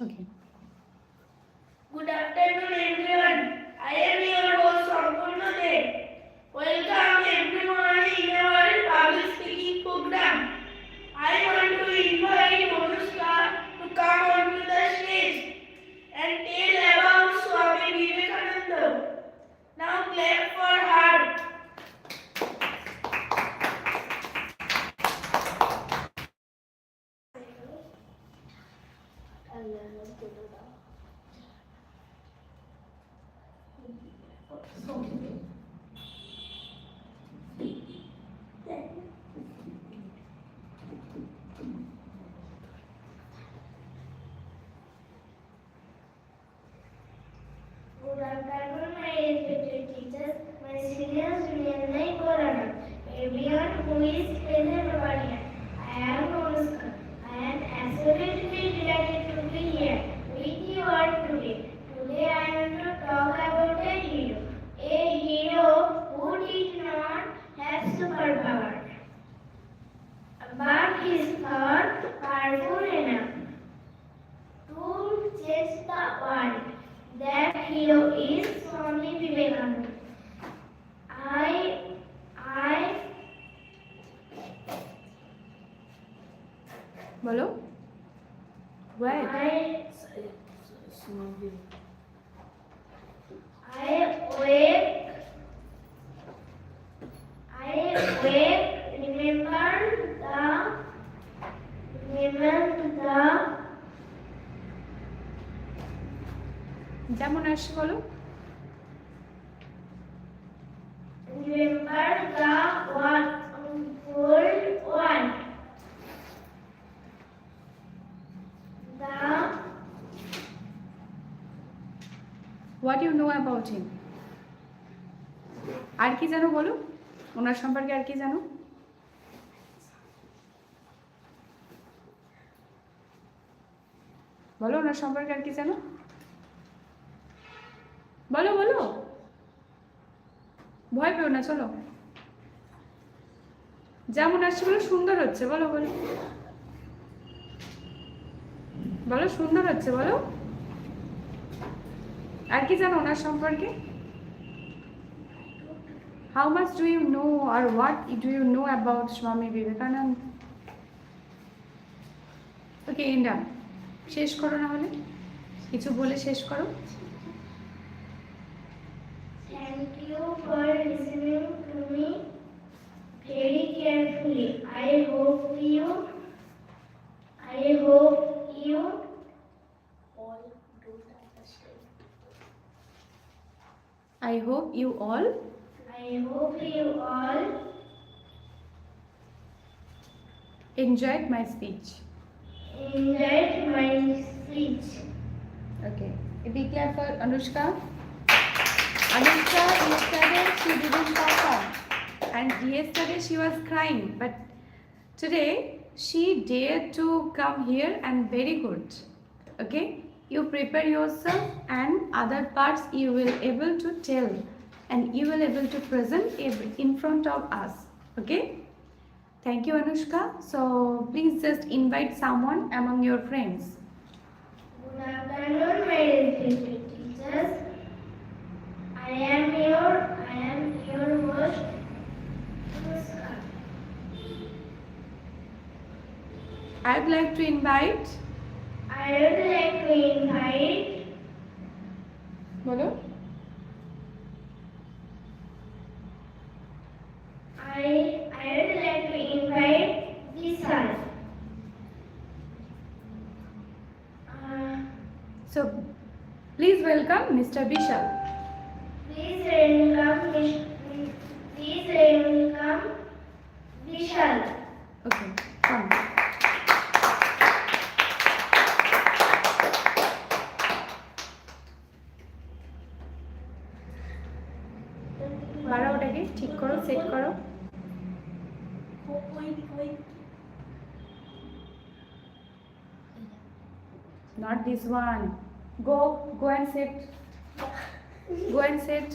Okay. Good afternoon, everyone. I am your host, Sampurna. Welcome everyone in our public speaking program. I want to invite Anushka to come onto the stage and tell about Swami Vivekananda. Now clap for her. Good afternoon, my respected teachers, my seniors, and Corona. Everyone who is present over here. I am Anushka. I am absolutely delighted to be here with you all today. Today I am to talk about a hero who did not have superpower, but his thought powerful enough to change the world. That hero is Swami Vivekananda. বলো where যেমন আসছে বলো Remember the whole world. what you know about him আর কি জানো বলো ওনার সম্পর্কে আর কি জানো বলো ওনার সম্পর্কে আর কি জানো বলো বলো ভয় পেও না চলো যেমন আসছে বলো সুন্দর হচ্ছে বলো বলো বলো সুন্দর হচ্ছে বলো আর কি জানো ওনার সম্পর্কে how much do you know or what do you know about Swami Vivekananda okay ইন্ডা শেষ করো না হলে কিছু বলে শেষ করো Thank you for listening to me very carefully. I hope you all don't understand. I hope you all enjoyed my speech. Okay. A big clap for Anushka. Anushka, yesterday she didn't perform. And yesterday she was crying. But today she dared to come here and very good. Okay? You prepare yourself and other parts you will able to tell. And you will able to present in front of us. Okay? Thank you, Anushka. So please just invite someone among your friends. Good afternoon, my respected teachers. I am your host. I would like to invite. Bolo. I would like to invite Vishal. So, please welcome Mr. Vishal. Please welcome Vishal. Okay, come. বাড়াও ওটাকে ঠিক করো set করো not this one go and sit go and sit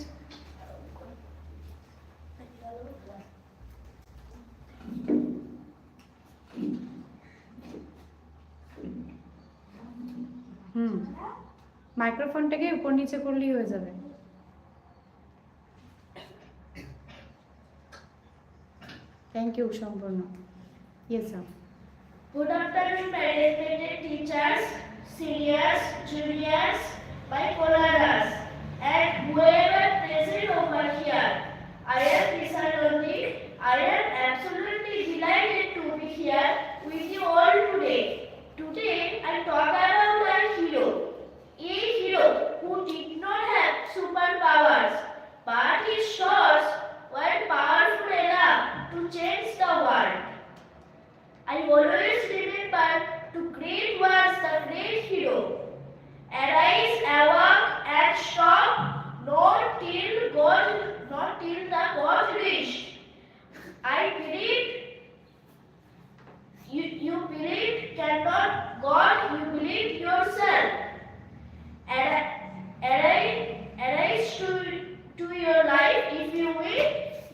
মাইক্রোফোনটাকে উপর নিচে করলেই হয়ে যাবে। থ্যাংক ইউ সম্পূর্ণ। Yes sir. Good afternoon, my respected teachers, seniors, juniors, my followers, and whoever present over here. I am Lisa Nandi. I am absolutely delighted to be here with you all today. Today, I talk about a hero who did not have superpowers, but his thoughts were powerful enough to change the world. I always remember to great was the great hero. Arise, awake, and stop, not till the God wished. I believe you believe cannot God, you believe yourself. Arise to your life. If you win,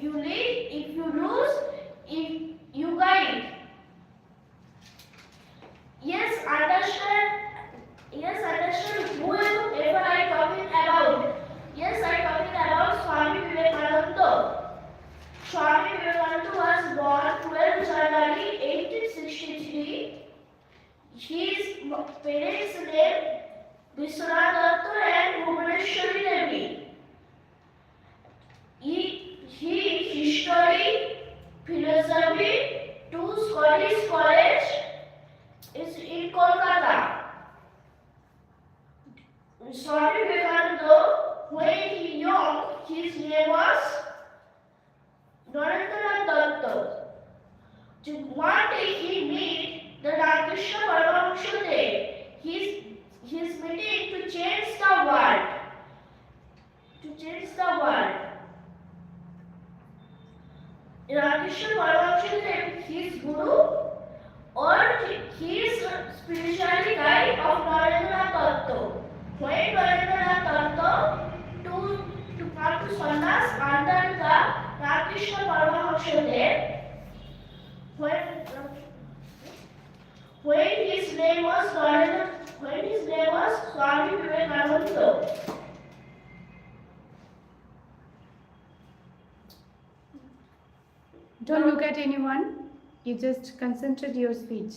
you lead. If you lose, if you guide. Yes, understand whoever I talking about. Yes, I talking about Swami Vivekananda. Swami Vivekananda was born 12 January 1863. His parents' name Vishwanath Datta and Bhuvaneshwari Devi. He history, philosophy, two Scottish college is in Kolkata. Swami Vivekananda, when he young, his name was Narendranath Datta. One day he meet the Ramakrishna Paramahamsa Dev. His meeting to change the world. Ramakrishna Paramahamsa Dev, his guru, or he is spiritually guide of Narendranath Datta. When Narendranath Datta to come to sannyas under the Ramakrishna Paramahamsa Dev, when his name was Swami Vivekananda. Don't look at anyone. You just concentrate your speech.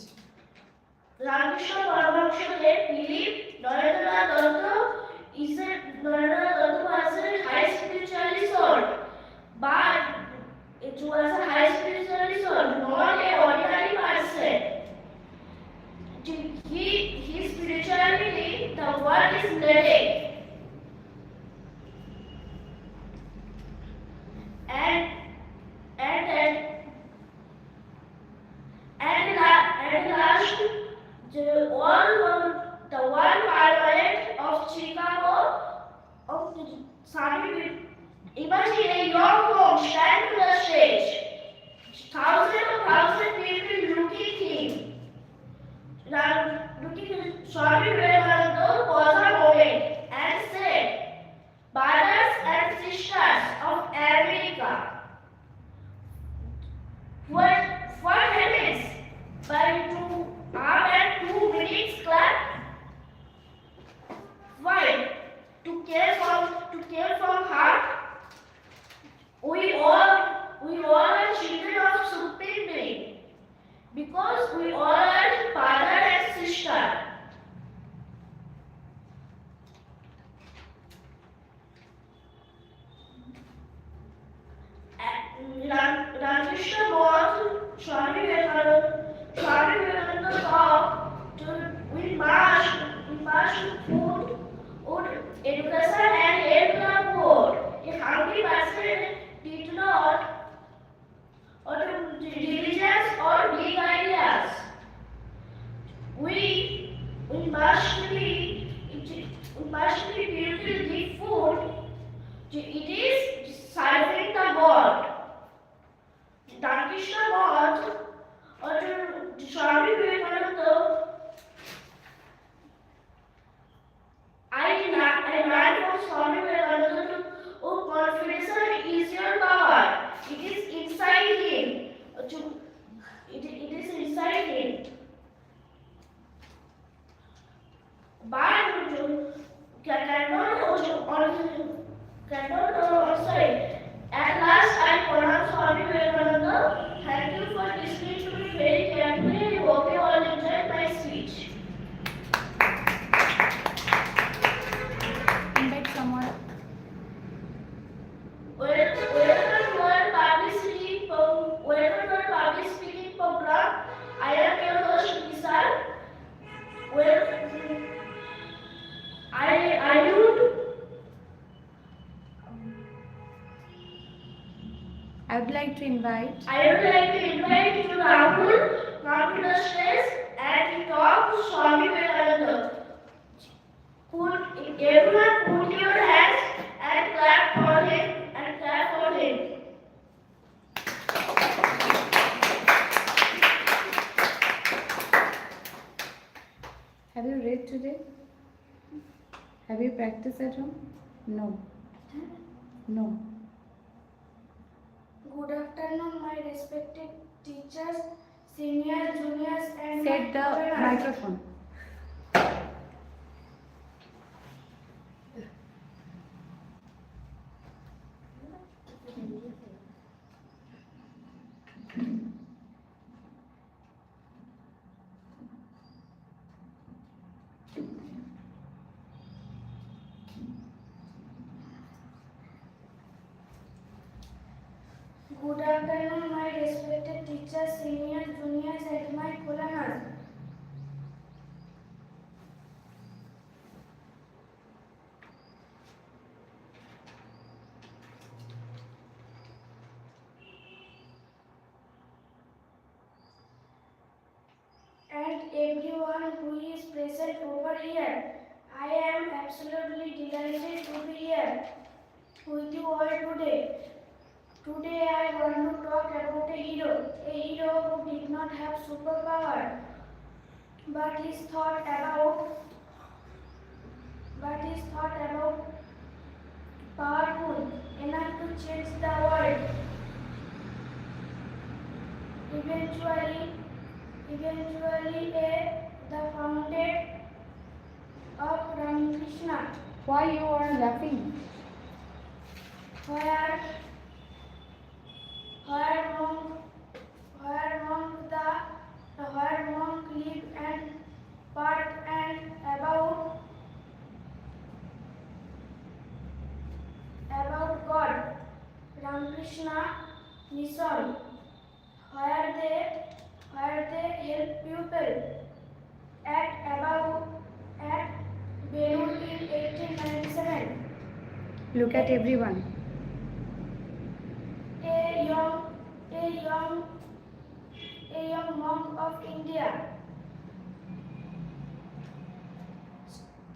Ramakrishna Paramahamsa Dev believed Narendranath Datta was a high spiritual soul, but it was a high spiritual soul, not a ordinary person. His spirituality, the world is needed. And last, the World Parliament of Chicago of the Swami. Imagine a young home stand to the stage. Thousand people looking him. Swami Vivekananda paused a moment and said, "Brothers and sisters of America, what happens by 2 arm and 2 minutes clap? Why? To care from heart. We all are children of Supreme Being, because we all are father and sister. like to invite? I would like to invite you, Rahul, not to the stress and talk Swami Vivekananda. Everyone put your hands and clap for him and clap for him. Have you read today? Have you practiced at home? No. No. Good afternoon, my respected teachers, seniors, juniors, and Set the my microphone. Good afternoon, my respected teachers, seniors, juniors, and my colonels. And everyone who is present over here. I am absolutely delighted to be here with you all today. Today I want to talk about a hero who did not have superpower, but is thought about powerful enough to change the world. Eventually the founder of Ramakrishna. Why you are laughing? Where monk live and part and about God, Ramakrishna mission, where they help people at Belur in 1897. Look at everyone. A young monk of India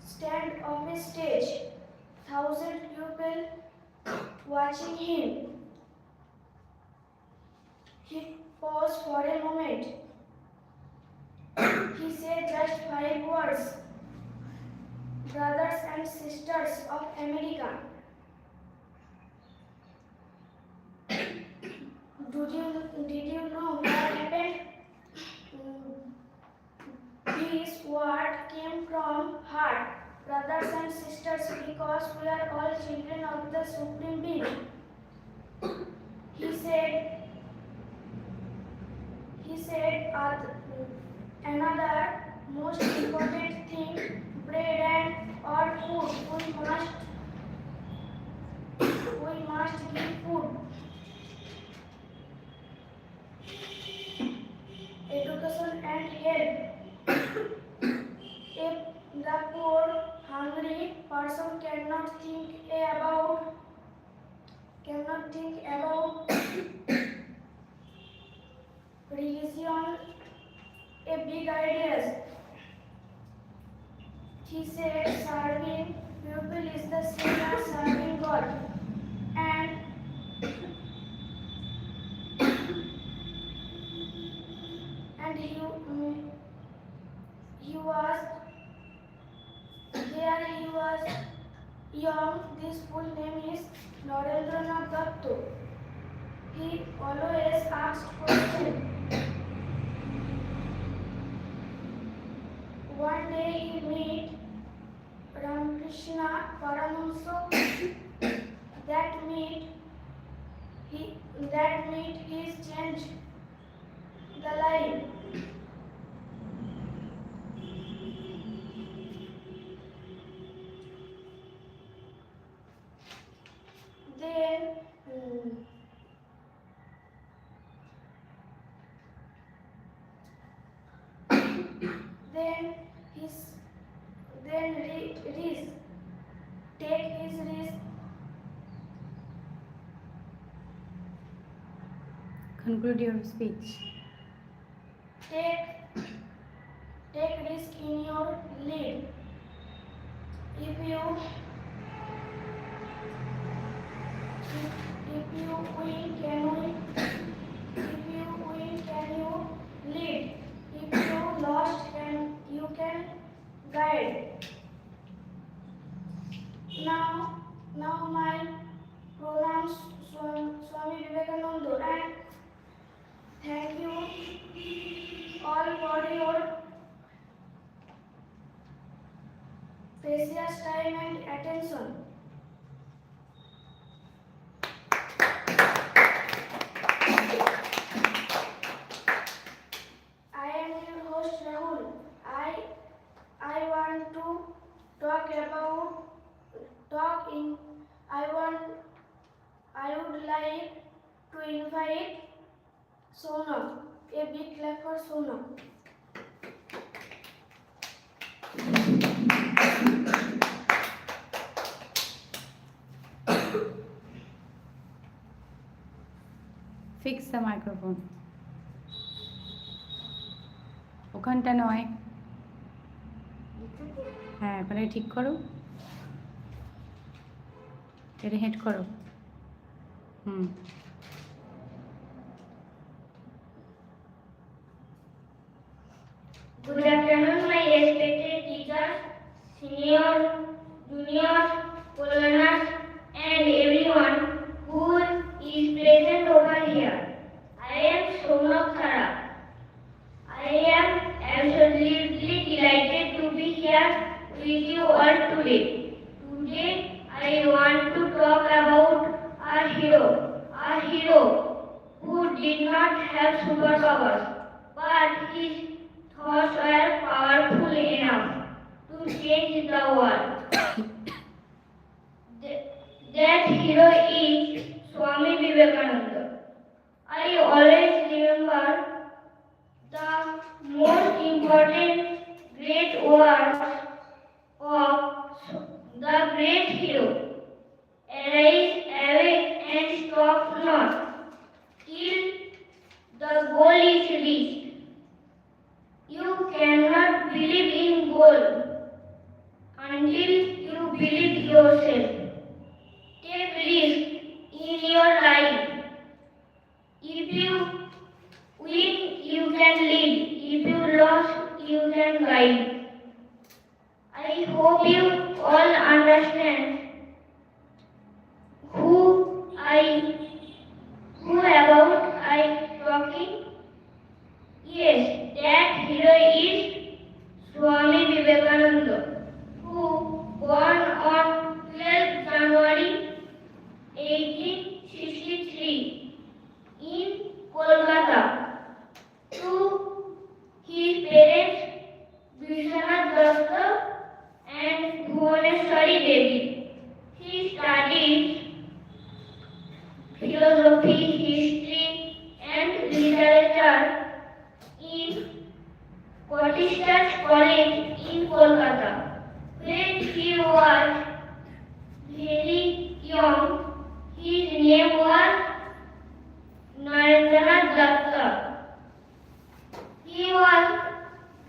stand on a stage, thousand people watching him. He paused for a moment. He said just 5 words. Brothers and sisters of America, did you know what happened? This word came from heart, brothers and sisters, because we are all children of the Supreme Being. He said, another most important thing, bread and or food. We must give food. Education and help. If the poor, hungry person cannot think about religion, a big ideas. He said serving people is the same as serving God. And he was young. His full name is Narendranath Dutta. He always asked questions. One day he met Ramakrishna Paramahamsa. That meet his changed the life. Then risk take his risk conclude your speech. Take risk in your lead. If you win, can win. If you win, can you lead? If you lost, you can guide. Now my pronouns Swami Vivekananda, and thank you all for your precious time and attention. I am your host Rahul. I want to talk in. I would like to invite Sonam. A big clap for Sonam. Fix the microphone. ওখানটা নয়, হ্যাঁ ওখানে ঠিক করো, এটা head করো। Good afternoon, my respected teachers, seniors, juniors, co-learners, and everyone who is present over here. I am Sonam Sara. I am absolutely delighted to be here with you all today. Today, I want to talk about our hero who did not have superpowers, but his thoughts were powerful enough to change the world. That hero is Swami Vivekananda. I always remember the most important great words of the great hero. Arise, awake, and stop not till the goal is reached. You cannot believe in goal until you believe yourself. Take risk in your life. If you win, you can lead. If you lost, you can guide. I hope you all understand who about I talking. Yes, that hero is Swami Vivekananda, who born on 12th January 1863 in Kolkata to his parents Vishwanath Datta and Bhuvaneshwari Devi. He studied philosophy, history, and literature in Scottish College in Kolkata. When he was very young, his name was Narendranath Datta. He was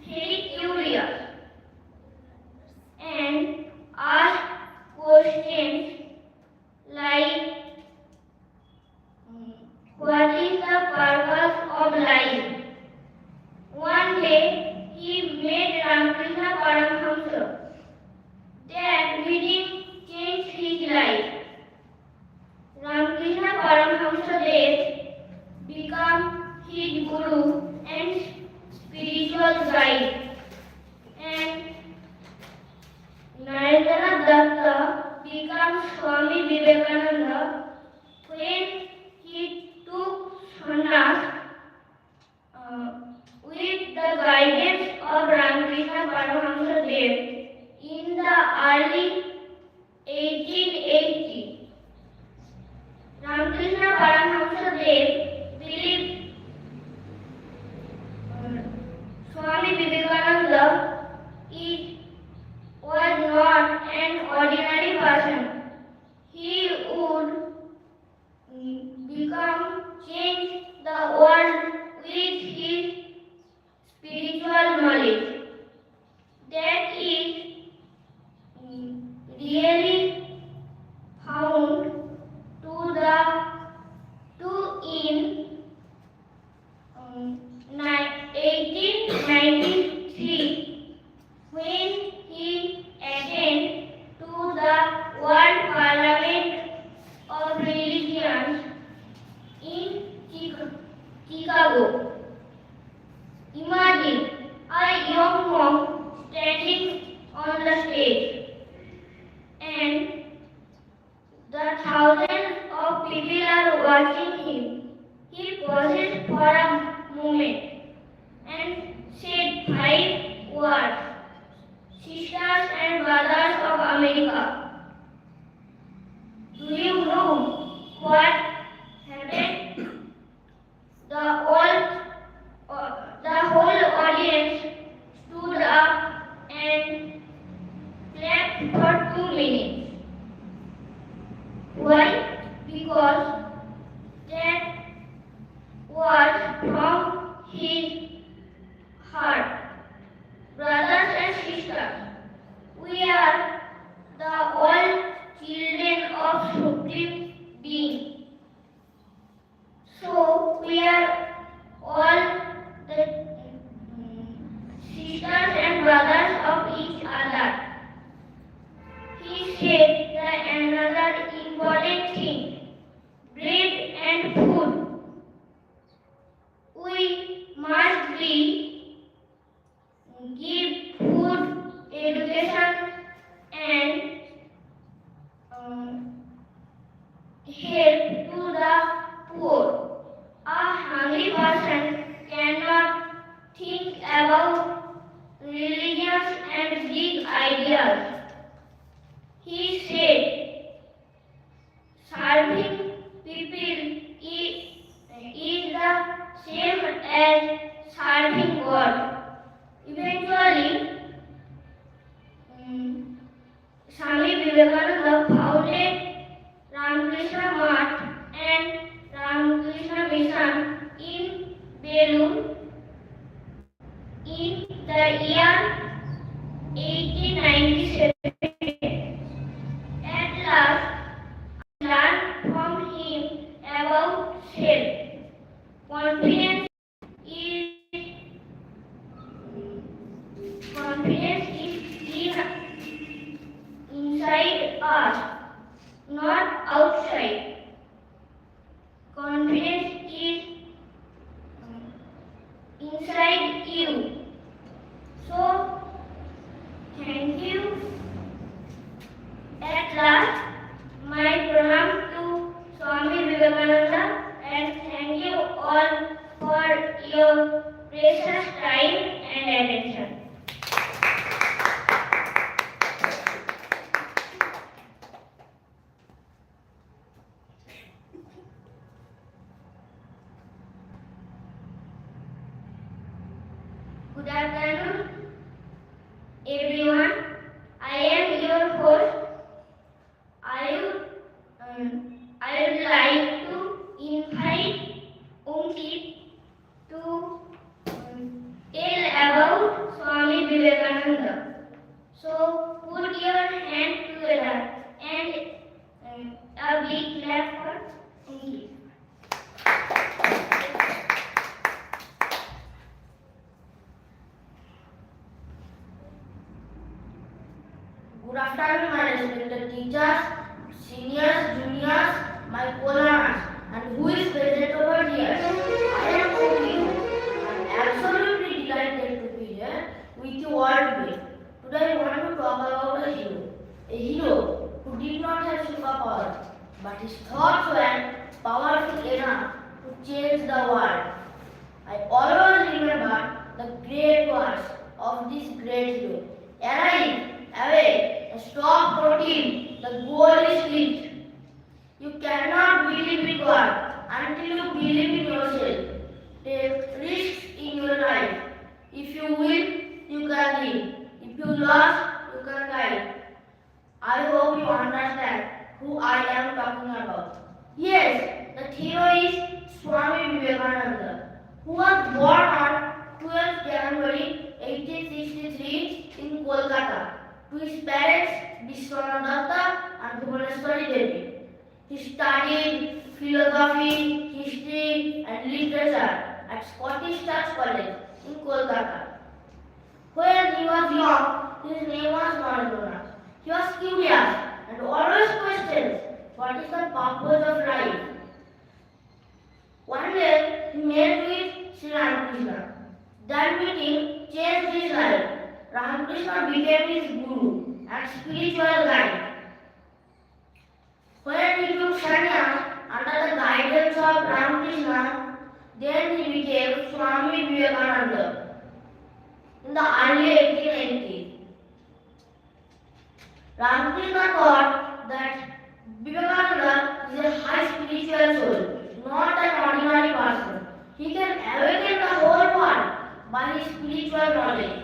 very curious and asked questions like, what is the purpose of life? One day, he met Ramakrishna Paramhamsa. That meeting changed his life. Ramakrishna Paramhamsa Dev became his guru and spiritual guide. And Narendranath Datta became Swami Vivekananda when he took sannyas with the guidance of Ramakrishna Paramhamsa Dev in the early 1880. Ramakrishna Paramhamsa Dev believed Swami Vivekananda was not an ordinary person. He would change the world with his spiritual knowledge. That is really found to the to in 1893 when he attended to the World Parliament of Religions in Chicago. Imagine a young monk standing on the stage and the thousands of people are watching him. He pauses for a moment and said 5 words. Sisters and brothers of America, do you know what happened? The whole audience stood up and clapped for 2 minutes. Why? Because that was from his heart. Brothers and sisters, we are the all children of Supreme Being. So we are all the sisters and brothers of each other. He said that another important thing, bread and food. We must give food, education, and help to the poor. A hungry person cannot think about religions and big ideas. He said, serving people is the same as serving God. Eventually, Swami Vivekananda founded Ramakrishna Math and Ramakrishna Mission in Belur in the year 1897. At last, I learned from him about self. Confidence is inside us, not outside. Confidence is inside you. So, thank you. At last, my pranam to Swami Vivekananda and thank you all for your precious time and attention. Good afternoon, everyone. I am your host. I would like to invite Ankit to tell about Swami Vivekananda. So put your hands together and a big clap for Ankit. Good afternoon, my respected teachers, seniors, juniors, my co-learners, and who is present over here. I am Oki. I am absolutely delighted to be here with you all today. Today I want to talk about a hero who did not have superpower, but his thoughts were powerful enough to change the world. I always remember the great words of this great hero. Arise, awake, stop routine. The goal is reached. You cannot believe philosophy, history, and literature at Scottish Church College in Kolkata. When he was young, his name was not known. He was curious and always questioned what is the purpose of life. One day, he met with Sri Ramakrishna. That meeting changed his life. Ramakrishna became his guru and spiritual guide. When he took sannyas under the guidance of Ramakrishna, then he became Swami Vivekananda in the early 1880s. Ramakrishna thought that Vivekananda is a high spiritual soul, not an ordinary person. He can awaken the whole world by his spiritual knowledge.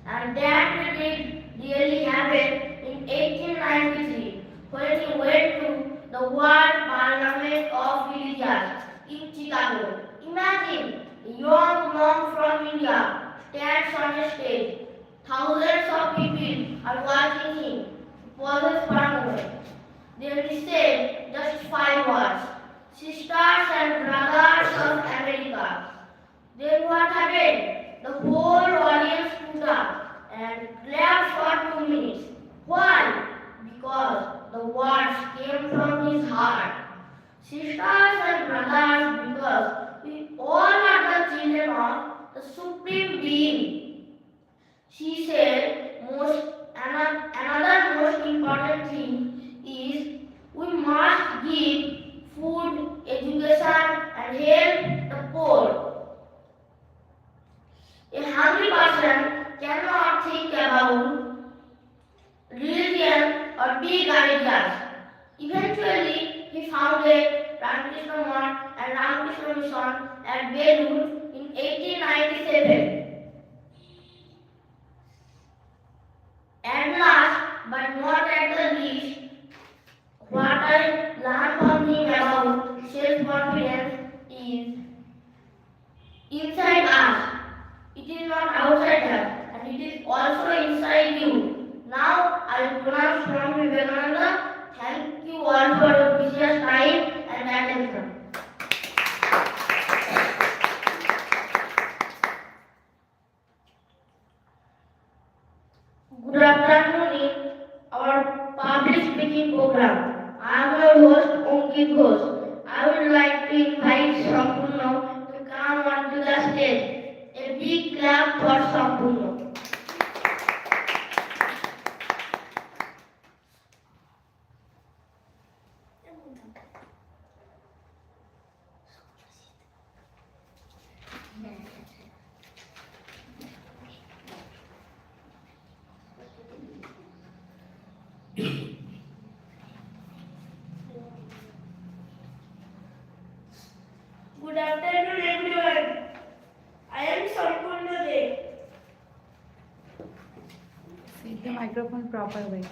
And that did really happen in 1893 when he went to the World Parliament of Religions in Chicago. Imagine a young monk from India stands on a stage. Thousands of people are watching him possess Parliament. Then he said just 5 words: sisters and brothers of America. Then what happened? The whole audience stood up and clapped for 2 minutes. Why? Because the words came from his heart. Sisters and brothers, because we all are the children of the Supreme Being. She said another most important thing is we must give food, education, and help the poor. A hungry person cannot think about religion or big ideas. Eventually, he founded Ramakrishna Math and Ramakrishna Mission at Belur in 1897. At last, but not at the least, what I learned from him about self-confidence is inside us. It is not outside us, and it is also inside you. Now, I pronounce Swami Vivekananda. Thank you all for your precious time and attention. Good afternoon in our public speaking program. I am your host Ankit Ghosh. I would like to invite Sampurno to come onto the stage. A big clap for Sampurno. Good afternoon, everyone. I am Sampurna Dev. Take the microphone proper way.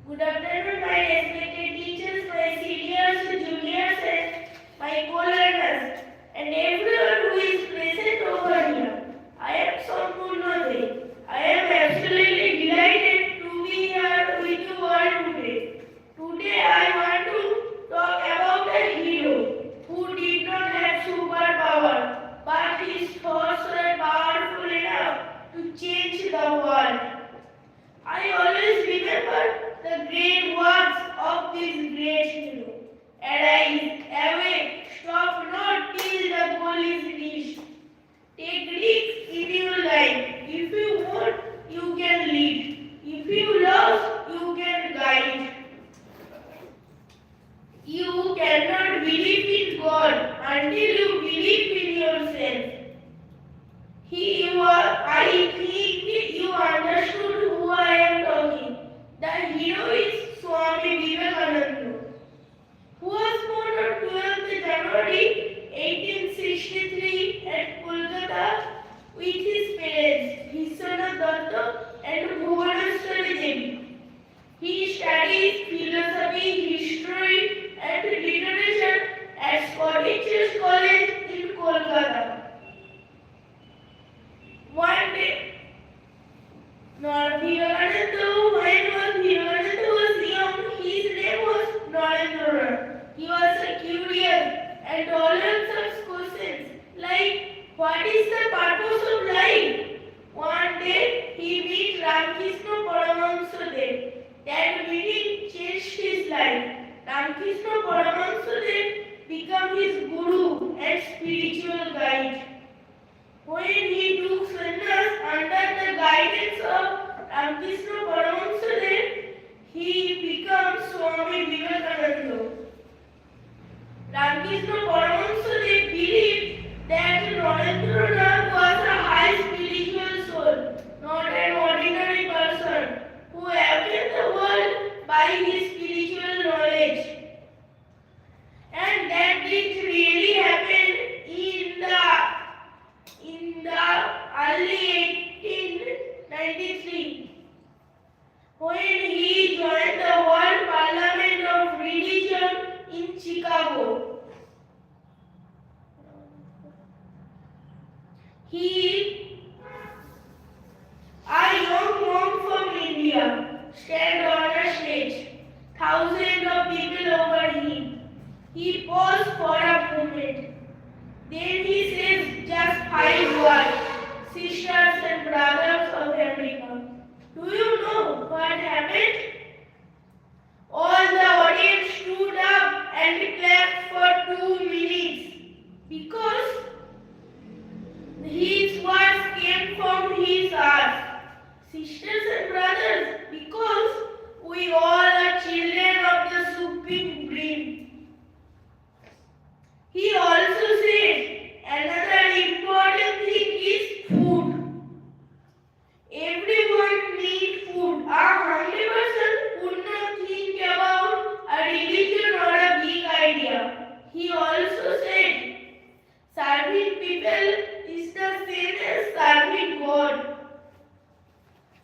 Good afternoon, my respected teachers, my seniors, juniors, and my co-learners, and everyone who is present over here. I am Sampurna Dev. I am absolutely delighted to be here with you all today. Today I want to talk about a hero who did not have superpower, but his thoughts were powerful enough to change the world. I always remember the great words of this great hero. Arise, awake, stop not till the goal is Vivekananda, when Vivekananda was young, his name was Narendra. He was a curious and tolerant of questions like what is the purpose of life? One day he met Ramakrishna Paramahansa Dev. That meeting changed his life. Ramakrishna Paramahansa Dev became his guru and spiritual guide. When he took sannyas under the guidance of Ramakrishna Paramahansa Dev, he became Swami Vivekananda. Ramakrishna Paramahansa Dev believed that Narendra was a high spiritual soul, not an ordinary person who awakened the world by his spiritual knowledge. And that did really happen in the early 1893 when he joined the World Parliament of Religion in Chicago. A young monk from India, stand on a stage. Thousands of people over him. He paused for a moment. Then he says just 5 words, sisters and brothers of America. Do you know what happened? All the audience stood up and clapped for 2 minutes because his words came from his heart. Sisters and brothers, because we all are children of the Supreme Brain. He also said another important thing is food. Everyone needs food. A hungry person would not think about a religion or a big idea. He also said serving people is the same as serving God.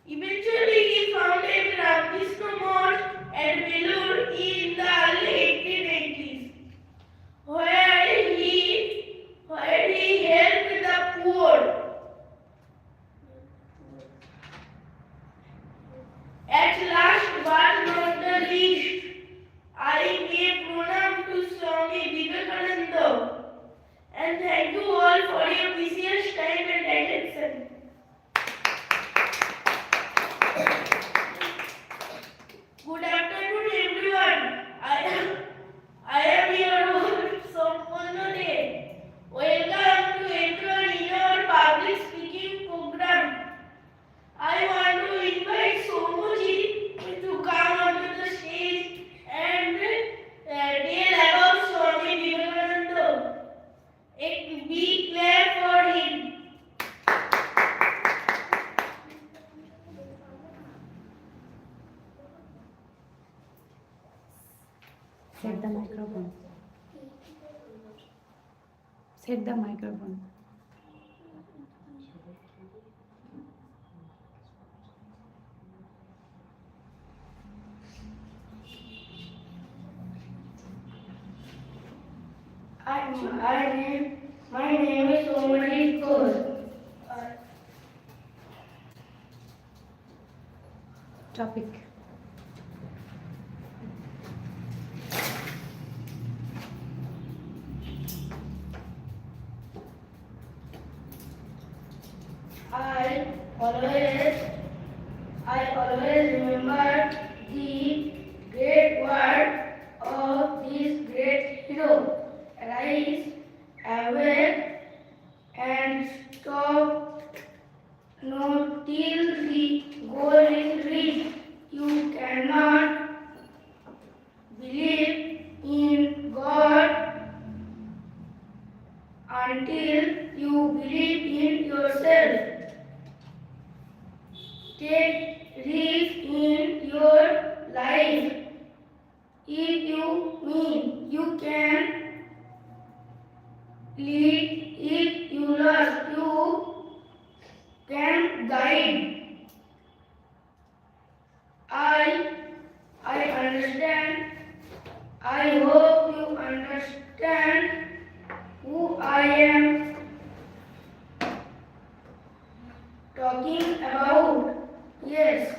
Eventually, he founded Ramakrishna Mosque at Belur in the early 1880s, where he helped the poor. At last, but not the least, I pay pranam to Swami Vivekananda, and thank you all for your precious time and attention. Good afternoon, everyone. I am your host, Sampurna De. Welcome to everyone in our public speaking program. I want to invite Somuji to come onto the stage and tell about Swami Vivekananda. A big clap for him. Set the microphone. Set the microphone. My name is Omari Kaur. Topic. I always remember the great word of this great hero. Rise, awake, and stop not till the goal is reached. You cannot believe in God until you believe in yourself. Take risk in your life. If you mean you can lead, if you love, you can guide. I understand. I hope you understand who I am talking about. Yes,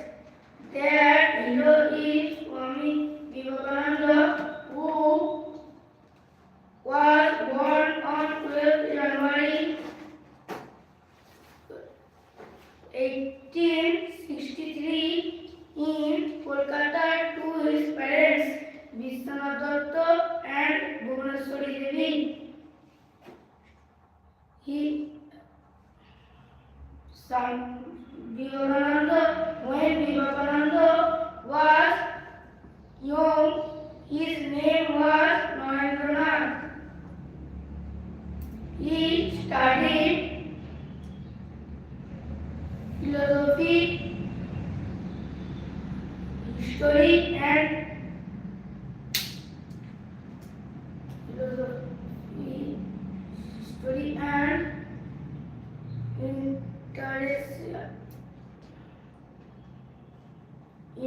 that hero is Swami Vivekananda, who was born on 12th January 1863 in Kolkata to his parents Vishwanath Datta and Bhuvaneshwari Devi. Son Vivekananda, when Vivekananda was young, his name was Narendranath. He studied philosophy, history, and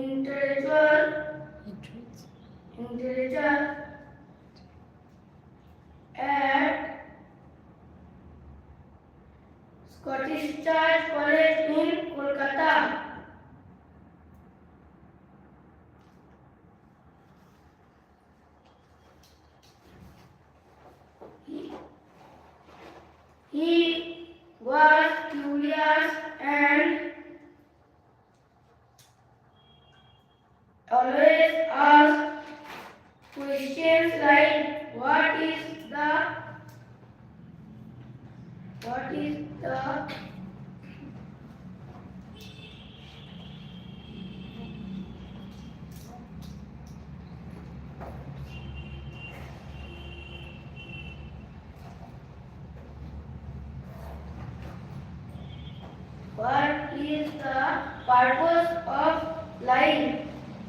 intellectual intellectual at Scottish Church College in Kolkata. He was curious and always asked questions like what is the purpose of life?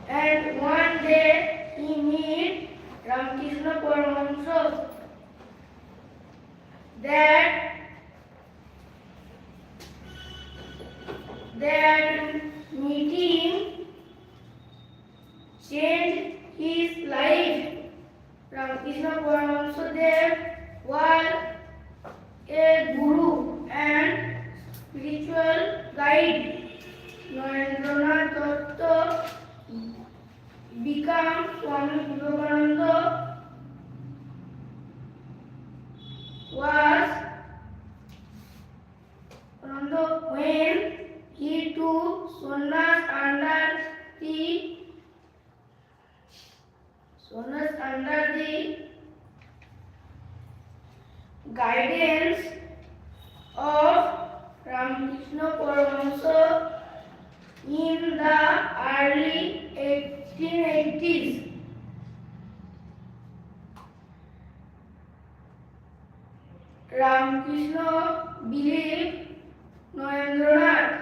And one day he met Ramakrishna Paramahamsa. That meeting changed his life. Ramakrishna Paramahamsa was a guru and spiritual guide. Narendranath Datta became Swami Vivekananda when he took sannyas under the guidance of Ramakrishna Paramahamsa in the early 1880s. Ramakrishna believed Narendranath.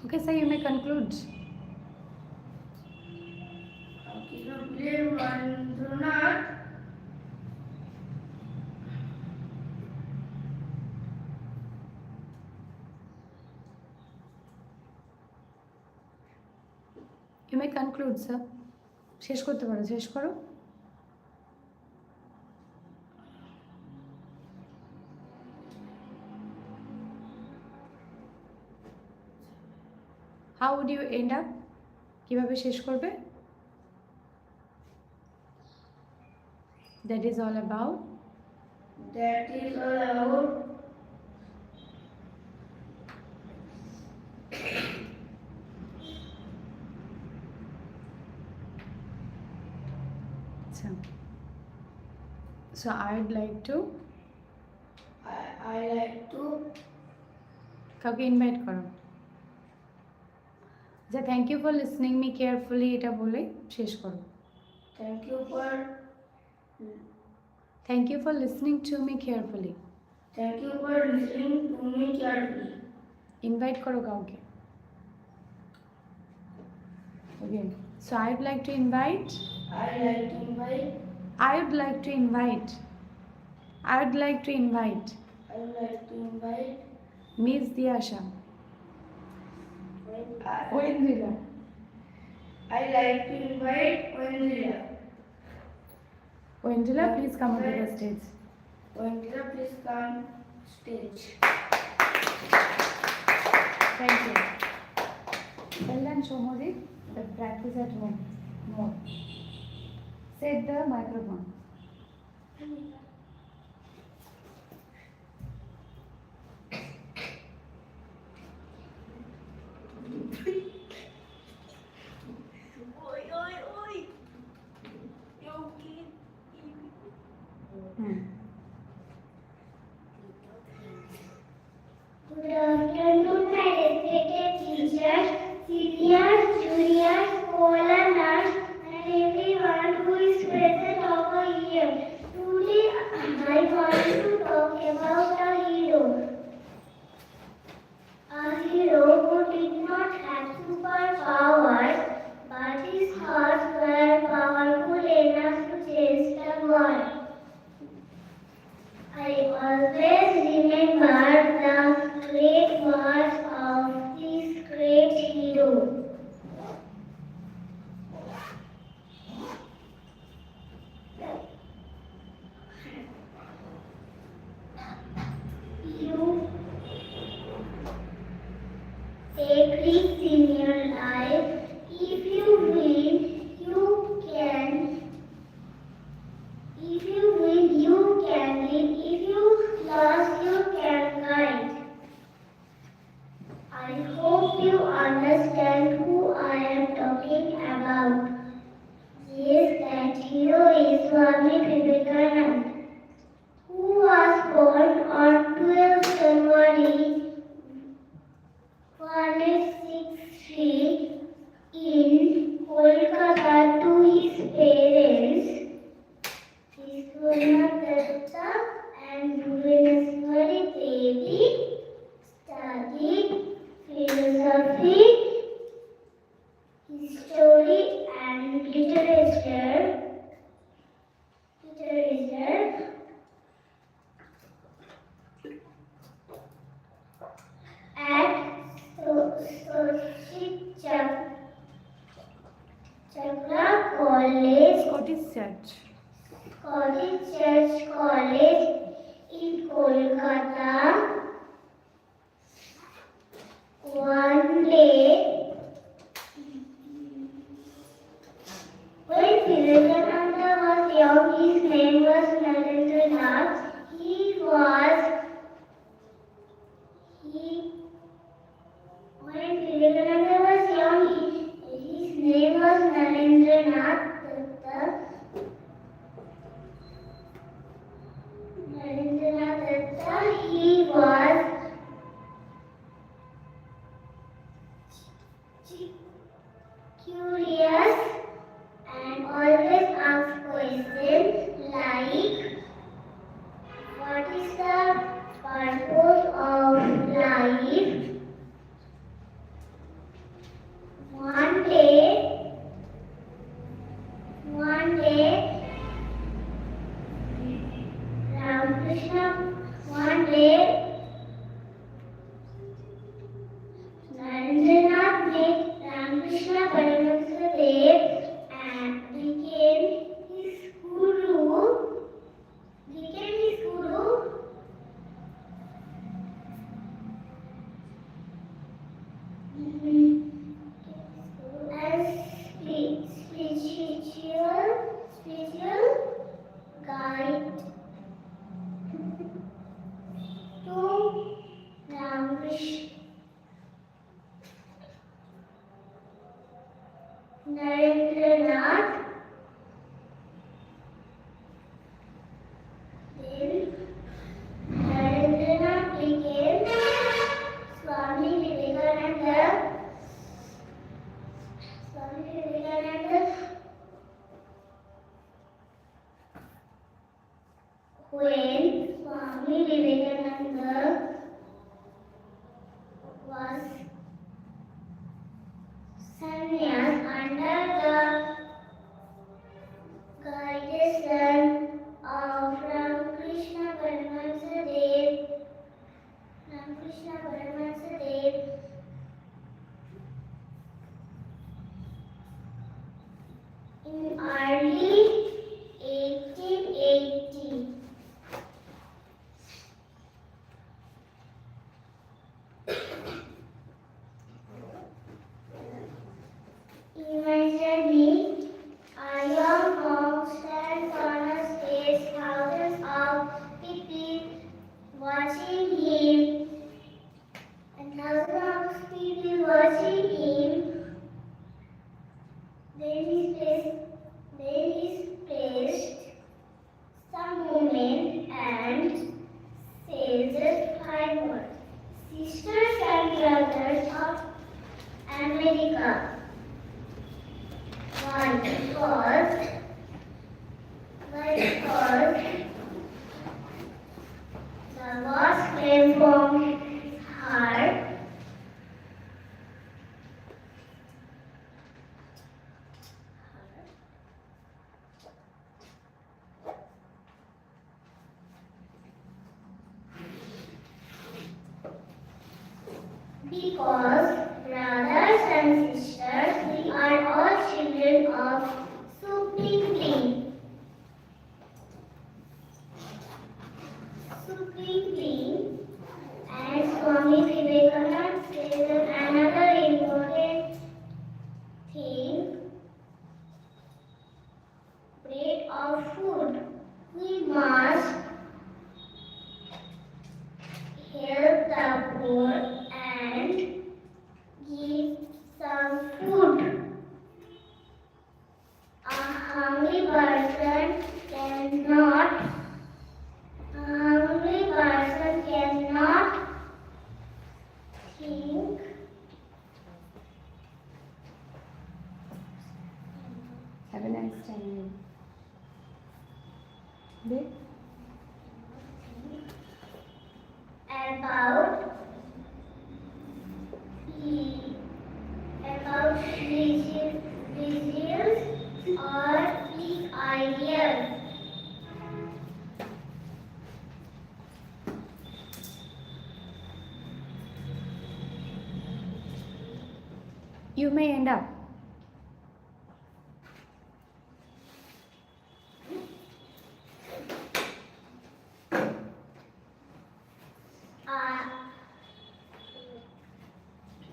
Okay, sir, you may conclude. You may conclude, sir. শেষ করতে পারো, শেষ করো। How would you end up? কিভাবে শেষ করবে? That is all about. So I'd like to কাউকে invite করো। যে thank you for listening me carefully এটা বলে শেষ করো। Thank you for listening to me carefully. listening to me carefully. Invite করো কাউকে। Okay. So I would like to invite. I like to invite. I would like to invite. I would like to invite I would like to invite. Miss Diasha. I Oindrila. like to invite Vandila. Oindrila, please come onto the stage. Vandila, please come stage. Thank you. Well done, Shomodi. But practice at home. More. Set the microphone. Oi. Yogi. Good afternoon, my respected teachers, seniors, juniors, scholars, and everyone who is present over here. Today, I want to talk about a hero. A hero who did not have superpowers, but his thoughts were powerful enough to change the world. I always remember the great words of this great hero. You take risks in your life. If you win, you can. If you win, you can win. If you lose, you can guide. I hope you understand who I am talking about. Yes, that hero is Swami Vivekananda, who was born on 12th January 1863 in Kolkata to his parents. Datta and Bhuvaneshwari Devi studied philosophy, history, and literature. At Chakra College. Scottish Church. Scottish Church College in Kolkata. One day, when Vivekananda was young, his name was Narendranath. When Vivekananda was young, his name was Narendranath Datta. Narendranath Datta, he was curious and always asked questions like, what is the purpose of life? One day, Narendranath met Ramakrishna Paramahansa Dev and became his guru. As spiritual guide to Ramakrishna. Narendranath. Then Narendranath became Swami Vivekananda. When Swami Vivekananda was sannyas under Imagine me, a young monk stands on a stage, thousands of people watching him, and thousands of people watching him. Then he placed some moment and says just 5 words. Sisters and brothers of America. Why? Because the words came from his heart. Because brothers and sisters, we are all children of Supreme Being. Supreme Being. And Swami Vivekananda says another important thing, bread or food. We must help the poor and give some food. A hungry person cannot think Have a nice time. Babe? about regions or big ideas. You may end up.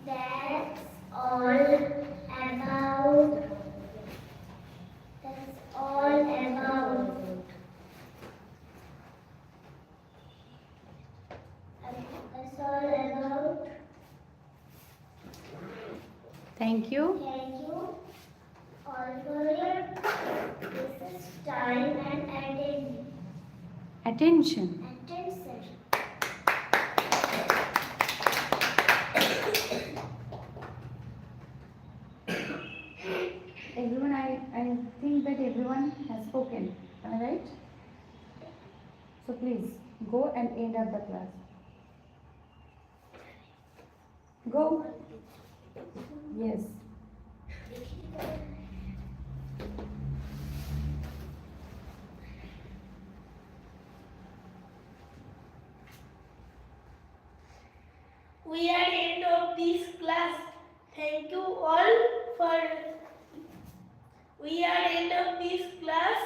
That's all about. That's all about. That's all about. Thank you. Thank you all for your precious time and Attention. attention. Everyone, I think that everyone has spoken. Am I right? So please go and end up the class. Go. Yes. We are end of this class. Thank you all for. We are end of this class.